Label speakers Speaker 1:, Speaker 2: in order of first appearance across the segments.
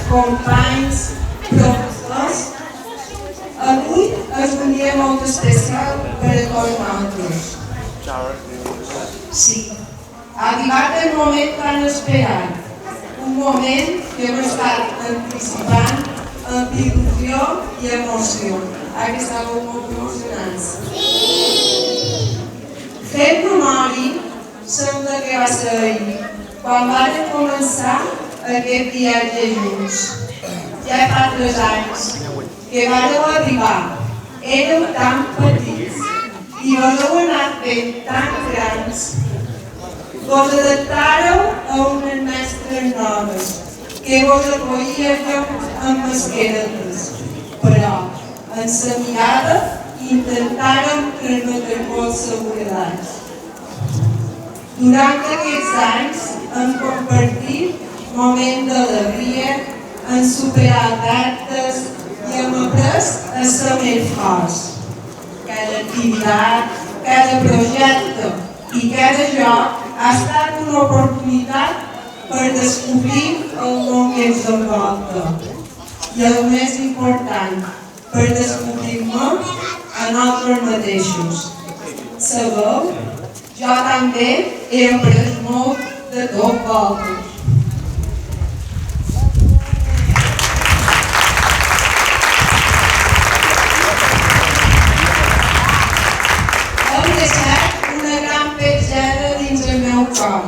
Speaker 1: companys, professors. Avui és un dia molt especial per a tots nosaltres. Sí, ha arribat el moment tan esperat, un moment que hem estat anticipant amb il·lusió i emoció. Que estàveu molt emocionants. Fent memòria, sembla que va ser ahir, quan vam començar aquest viatge junts. Ja fa 3 anys que vareu arribar, éreu tan petits i vos heu anat fent tan grans. Vos adaptàreu a unes mestres noves, que vos acollíeu amb mascaretes, però en la mirada intentàrem transmetre-vos seguretat. Durant aquests anys hem compartit moments d'alegria, hem superat reptes i hem après a ser més forts. Cada activitat, cada projecte i cada joc ha estat una oportunitat per descobrir el món que ens envolta. I el més important, per descobrir-nos a nosaltres mateixos. Sabeu, jo també he après molt de tots vosaltres. Heu deixat una gran petjada dins el meu cor.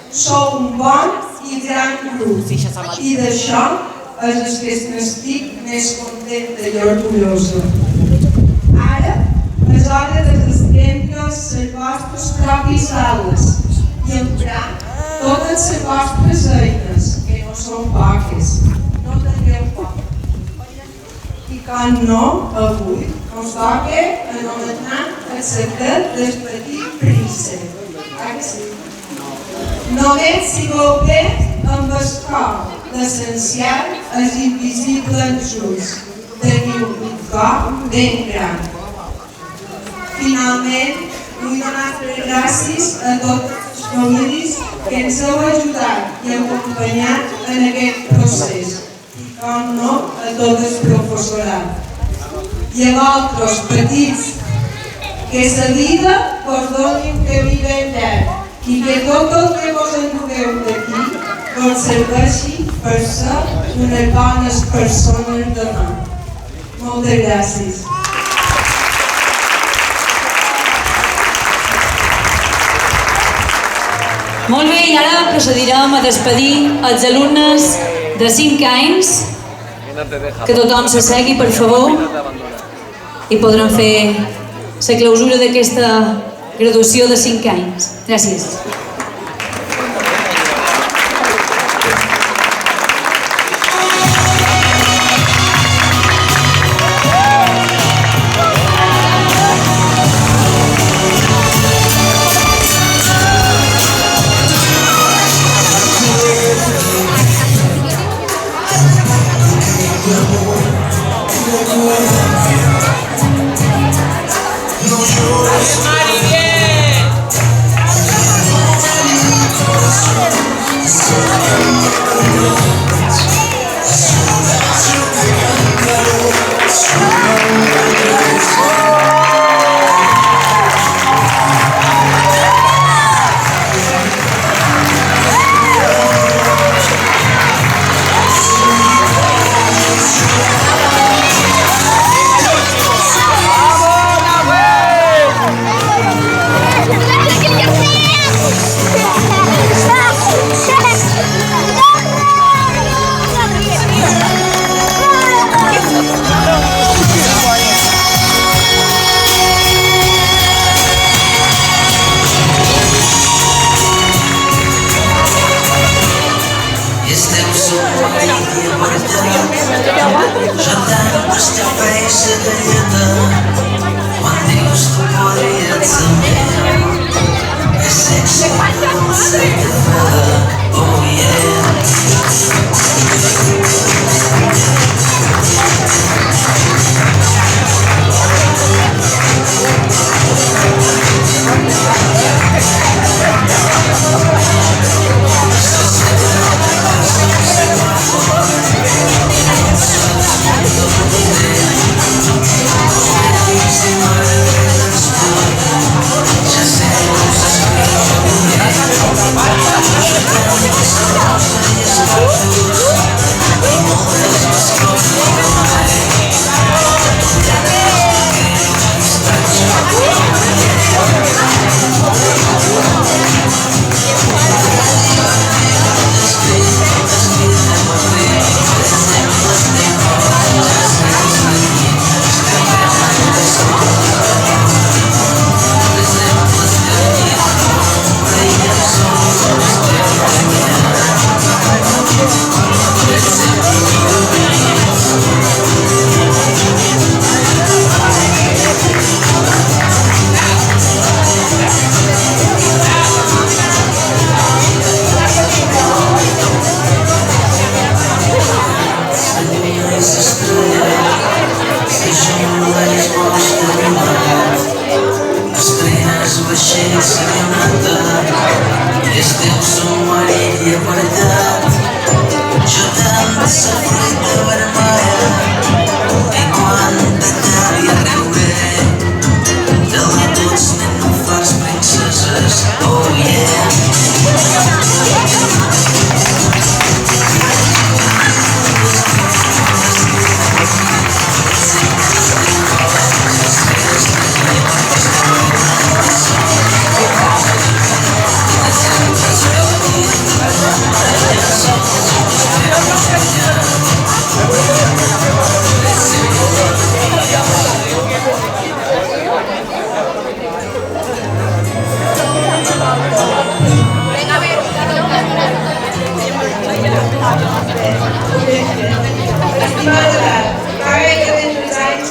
Speaker 1: Sou un bon i gran grup, i d'això és el que n'estic més contenta i orgullosa. Ara és hora de desprendre les vostres pròpies ales i emprar totes les vostres eines, que no són poques. No tingueu por. I com no, avui us toca anomenar el secret del petit príncep. Només si veureu amb el cor, l'essencial és invisible als ulls. Teniu un cor ben gran. Finalment, vull donar les gràcies a totes les famílies que ens heu ajudat i acompanyat en aquest procés. I, com no, a tot el professorat. I a vosaltres, petits, que la vida vos doni un camí ben llarg i que tot el que vos endugueu d'aquí vos serveixi per ser unes bones persones demà. Moltes gràcies.
Speaker 2: Molt bé, i ara procedirem a despedir els alumnes de 5 anys. Que tothom s'assegui, per favor, i podrem fer la clausura d'aquesta graduació de 5 anys. Gràcies.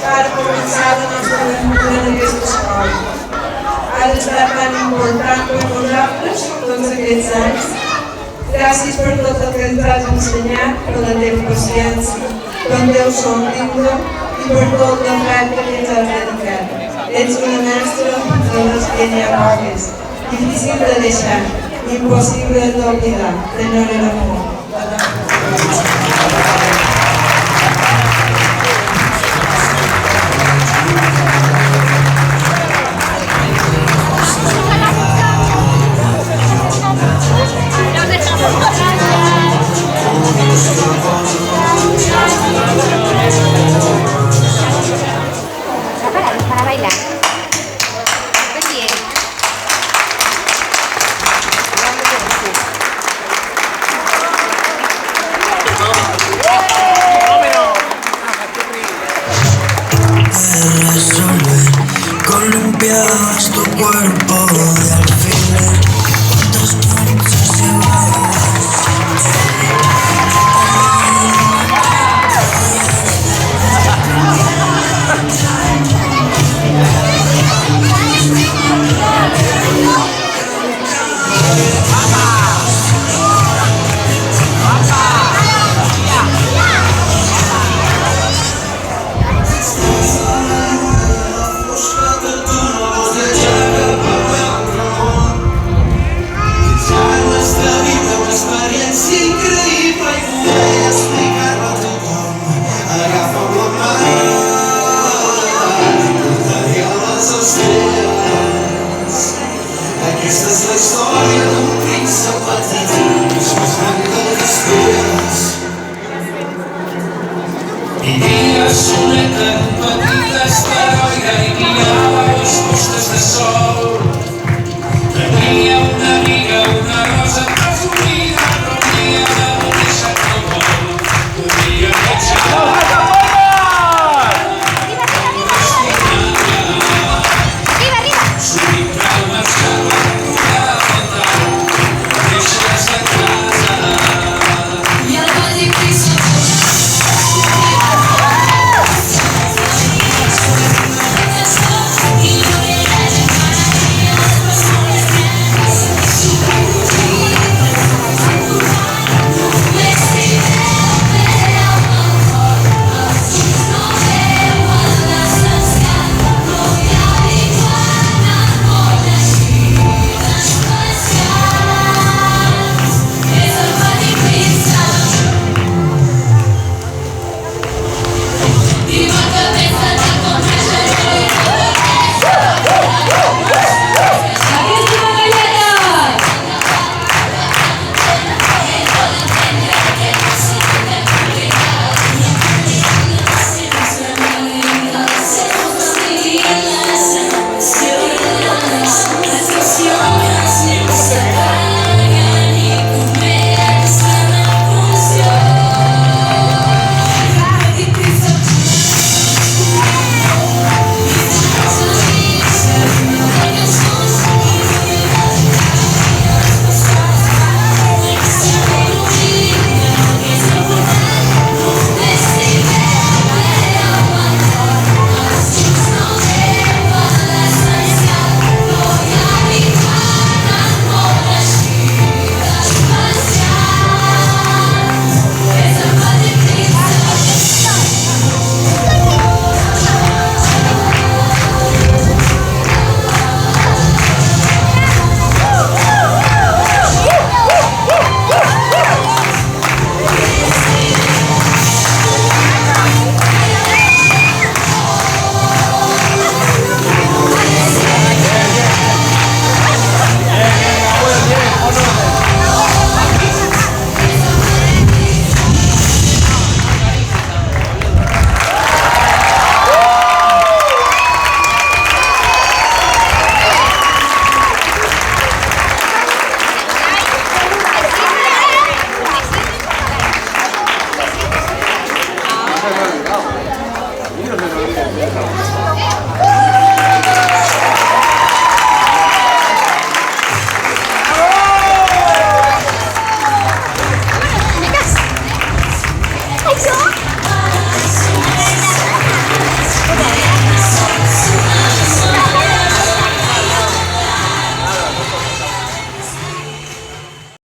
Speaker 1: per començar la nostra aventura en aquesta escola. Ha estat tan important per nosaltres tots aquests anys. Gràcies per tot el que ens has ensenyat, per la teva paciència, per el teu somriure i per tot l'afecte que ens has dedicat. Ets una mestra de les que n'hi ha poques, difícil de deixar, impossible d'oblidar. T'enhorarem molt.
Speaker 3: Para bailar. Muy bien.
Speaker 4: Resolver, columpiabas tu cuerpo de alfiler. Cuántas noches aquesta és la història d'un príncep petit, més gran que les teves. Vivia soleta d'un petit asteroide i guiava les postes de sol.